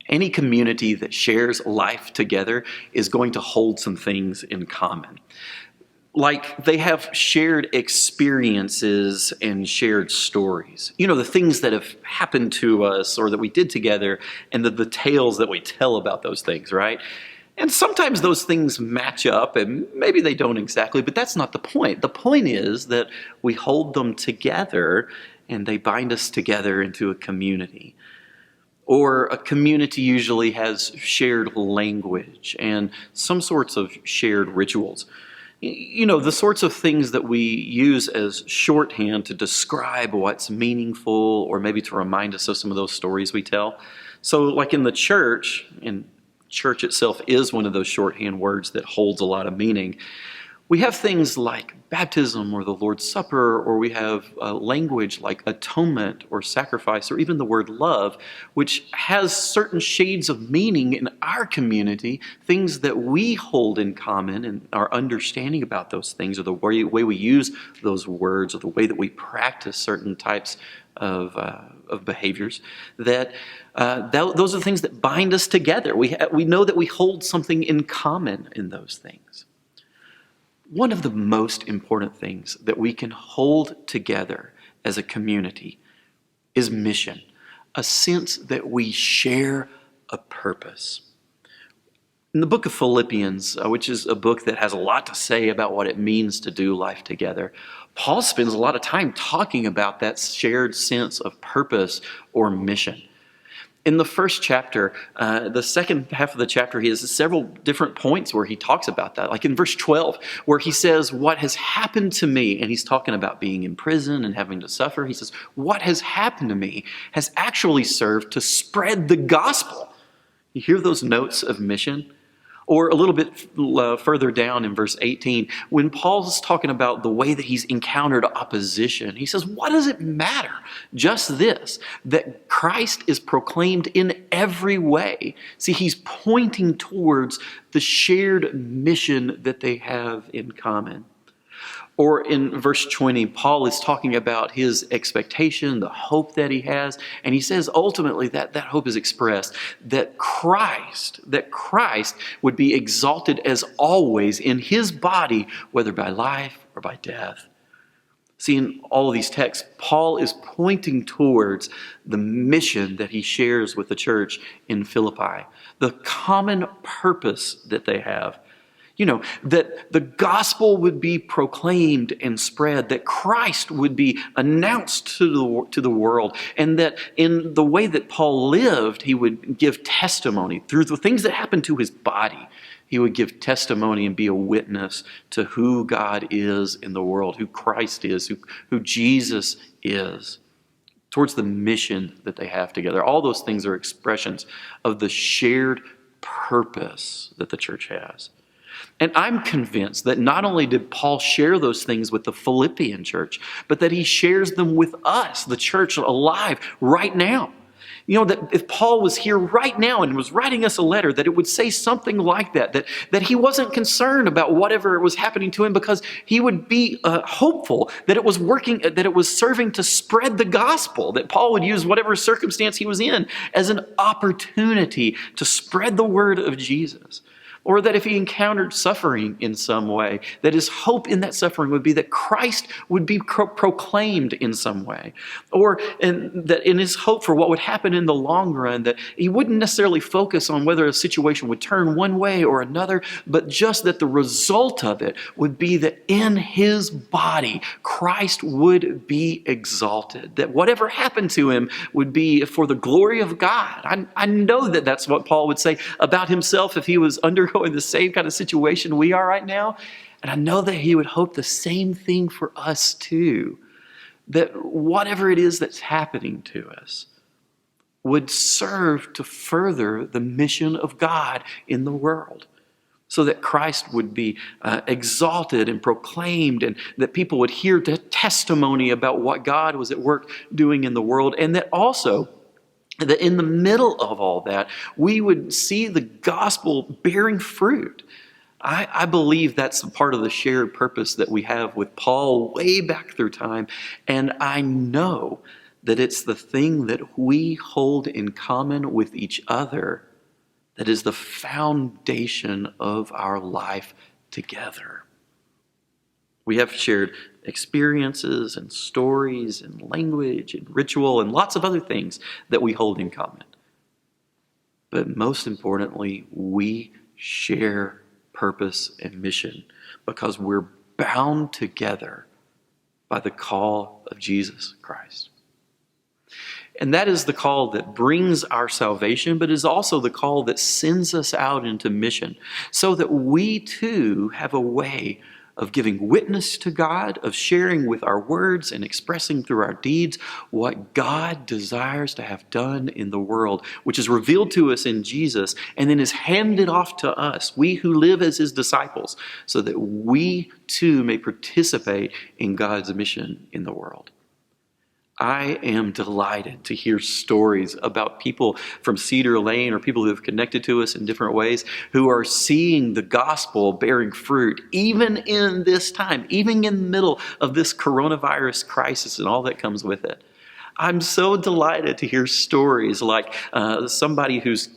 Any community that shares life together is going to hold some things in common. Like they have shared experiences and shared stories. You know, the things that have happened to us or that we did together and the tales that we tell about those things, right? And sometimes those things match up and maybe they don't exactly, but that's not the point. The point is that we hold them together and they bind us together into a community. Or a community usually has shared language and some sorts of shared rituals. You know, the sorts of things that we use as shorthand to describe what's meaningful or maybe to remind us of some of those stories we tell. So like in the church, and church itself is one of those shorthand words that holds a lot of meaning. We have things like baptism or the Lord's Supper, or we have language like atonement or sacrifice, or even the word love, which has certain shades of meaning in our community, things that we hold in common in our understanding about those things, or the way we use those words, or the way that we practice certain types of behaviors, those are the things that bind us together. We know that we hold something in common in those things. One of the most important things that we can hold together as a community is mission, a sense that we share a purpose. In the book of Philippians, which is a book that has a lot to say about what it means to do life together, Paul spends a lot of time talking about that shared sense of purpose or mission. In the first chapter, the second half of the chapter, he has several different points where he talks about that. Like in verse 12, where he says, what has happened to me, and he's talking about being in prison and having to suffer. He says, what has happened to me has actually served to spread the gospel. You hear those notes of mission? Or a little bit further down in verse 18, when Paul's talking about the way that he's encountered opposition, he says, what does it matter? Just this, that Christ is proclaimed in every way. See, he's pointing towards the shared mission that they have in common. Or in verse 20, Paul is talking about his expectation, the hope that he has. And he says ultimately that hope is expressed, that Christ would be exalted as always in his body, whether by life or by death. See, in all of these texts, Paul is pointing towards the mission that he shares with the church in Philippi, the common purpose that they have. You know, that the gospel would be proclaimed and spread, that Christ would be announced to the world, and that in the way that Paul lived, he would give testimony through the things that happened to his body. He would give testimony and be a witness to who God is in the world, who Christ is, who Jesus is, towards the mission that they have together. All those things are expressions of the shared purpose that the church has. And I'm convinced that not only did Paul share those things with the Philippian church, but that he shares them with us, the church alive right now. You know, that if Paul was here right now and was writing us a letter, that it would say something like that he wasn't concerned about whatever was happening to him, because he would be hopeful that it was working, that it was serving to spread the gospel, that Paul would use whatever circumstance he was in as an opportunity to spread the word of Jesus. Or that if he encountered suffering in some way, that his hope in that suffering would be that Christ would be proclaimed in some way. Or that in his hope for what would happen in the long run, that he wouldn't necessarily focus on whether a situation would turn one way or another, but just that the result of it would be that in his body, Christ would be exalted. That whatever happened to him would be for the glory of God. I know that that's what Paul would say about himself if he was undergoing the same kind of situation we are right now. And I know that he would hope the same thing for us too. That whatever it is that's happening to us would serve to further the mission of God in the world, so that Christ would be exalted and proclaimed, and that people would hear the testimony about what God was at work doing in the world, and that also that in the middle of all that, we would see the gospel bearing fruit. I believe that's a part of the shared purpose that we have with Paul way back through time. And I know that it's the thing that we hold in common with each other that is the foundation of our life together. We have shared experiences and stories and language and ritual and lots of other things that we hold in common. But most importantly, we share purpose and mission because we're bound together by the call of Jesus Christ. And that is the call that brings our salvation, but is also the call that sends us out into mission so that we too have a way of giving witness to God, of sharing with our words and expressing through our deeds what God desires to have done in the world, which is revealed to us in Jesus and then is handed off to us, we who live as his disciples, so that we too may participate in God's mission in the world. I am delighted to hear stories about people from Cedar Lane or people who have connected to us in different ways who are seeing the gospel bearing fruit even in this time, even in the middle of this coronavirus crisis and all that comes with it. I'm so delighted to hear stories like somebody who's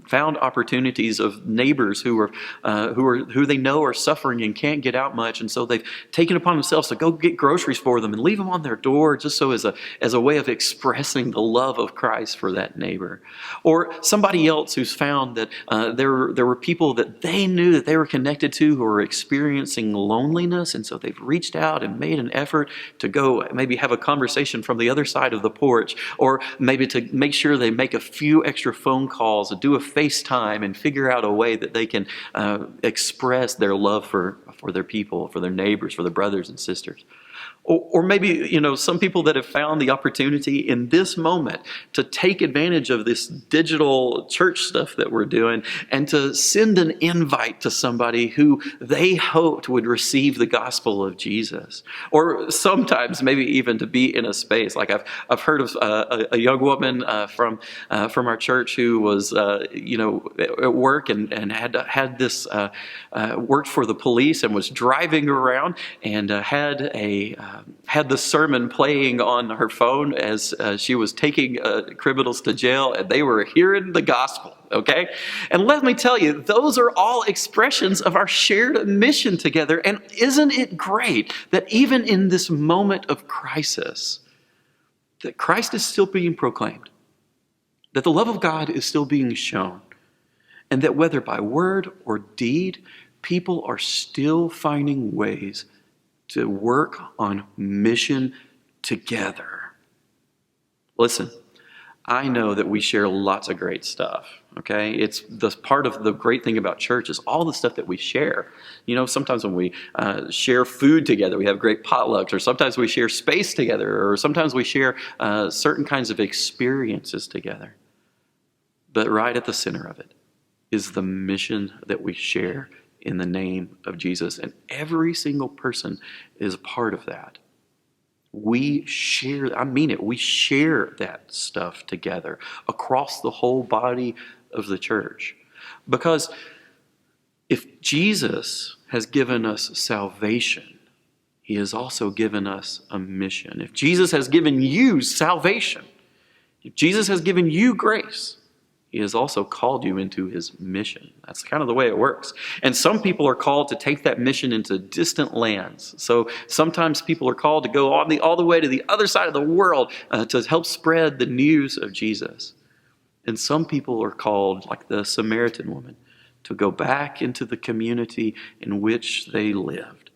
found opportunities of neighbors who they know are suffering and can't get out much, and so they've taken upon themselves to go get groceries for them and leave them on their door, just so as a way of expressing the love of Christ for that neighbor. Or somebody else who's found that there were people that they knew that they were connected to who were experiencing loneliness, and so they've reached out and made an effort to go maybe have a conversation from the other side of the porch, or maybe to make sure they make a few extra phone calls and do a FaceTime and figure out a way that they can express their love for their people, for their neighbors, for their brothers and sisters. Or maybe, some people that have found the opportunity in this moment to take advantage of this digital church stuff that we're doing and to send an invite to somebody who they hoped would receive the gospel of Jesus. Or sometimes maybe even to be in a space. Like I've heard of a young woman from our church who was, at work and had this, worked for the police and was driving around and had the sermon playing on her phone as she was taking criminals to jail, and they were hearing the gospel, okay? And let me tell you, those are all expressions of our shared mission together. And isn't it great that even in this moment of crisis, that Christ is still being proclaimed, that the love of God is still being shown, and that whether by word or deed, people are still finding ways to work on mission together. Listen, I know that we share lots of great stuff, okay? It's the part of the great thing about church is all the stuff that we share. Sometimes when we share food together, we have great potlucks, or sometimes we share space together, or sometimes we share certain kinds of experiences together. But right at the center of it is the mission that we share in the name of Jesus. And every single person is a part of that. We share that stuff together across the whole body of the church. Because if Jesus has given us salvation, he has also given us a mission. If Jesus has given you salvation, if Jesus has given you grace, he has also called you into his mission. That's kind of the way it works. And some people are called to take that mission into distant lands. So sometimes people are called to go all the way to the other side of the world to help spread the news of Jesus. And some people are called, like the Samaritan woman, to go back into the community in which they lived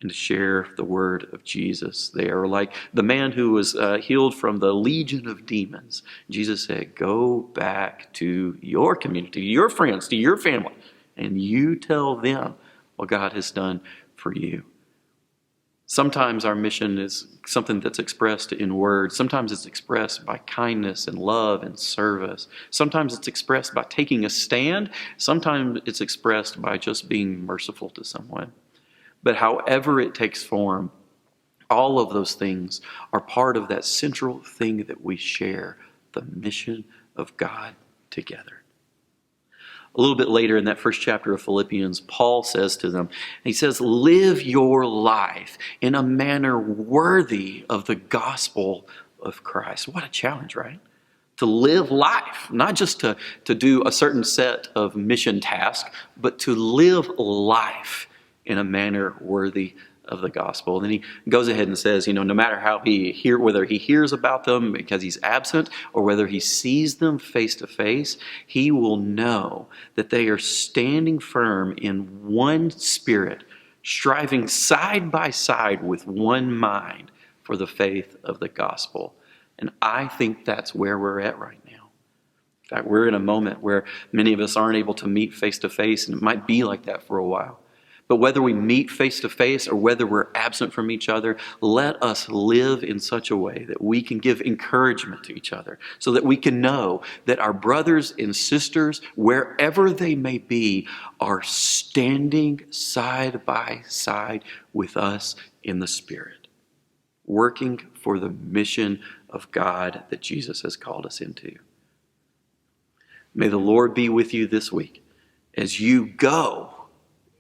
and to share the word of Jesus there. Like the man who was healed from the legion of demons. Jesus said, go back to your community, to your friends, to your family, and you tell them what God has done for you. Sometimes our mission is something that's expressed in words. Sometimes it's expressed by kindness and love and service. Sometimes it's expressed by taking a stand. Sometimes it's expressed by just being merciful to someone. But however it takes form, all of those things are part of that central thing that we share, the mission of God together. A little bit later in that first chapter of Philippians, Paul says to them, he says, live your life in a manner worthy of the gospel of Christ. What a challenge, right? To live life, not just to do a certain set of mission tasks, but to live life in a manner worthy of the gospel. And then he goes ahead and says, no matter how whether he hears about them because he's absent or whether he sees them face to face, he will know that they are standing firm in one spirit, striving side by side with one mind for the faith of the gospel. And I think that's where we're at right now. In fact, we're in a moment where many of us aren't able to meet face to face, and it might be like that for a while. But whether we meet face to face or whether we're absent from each other, let us live in such a way that we can give encouragement to each other, so that we can know that our brothers and sisters, wherever they may be, are standing side by side with us in the Spirit, working for the mission of God that Jesus has called us into. May the Lord be with you this week as you go.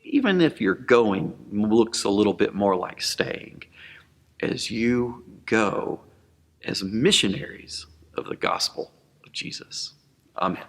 Even if your going looks a little bit more like staying, as you go as missionaries of the gospel of Jesus. Amen.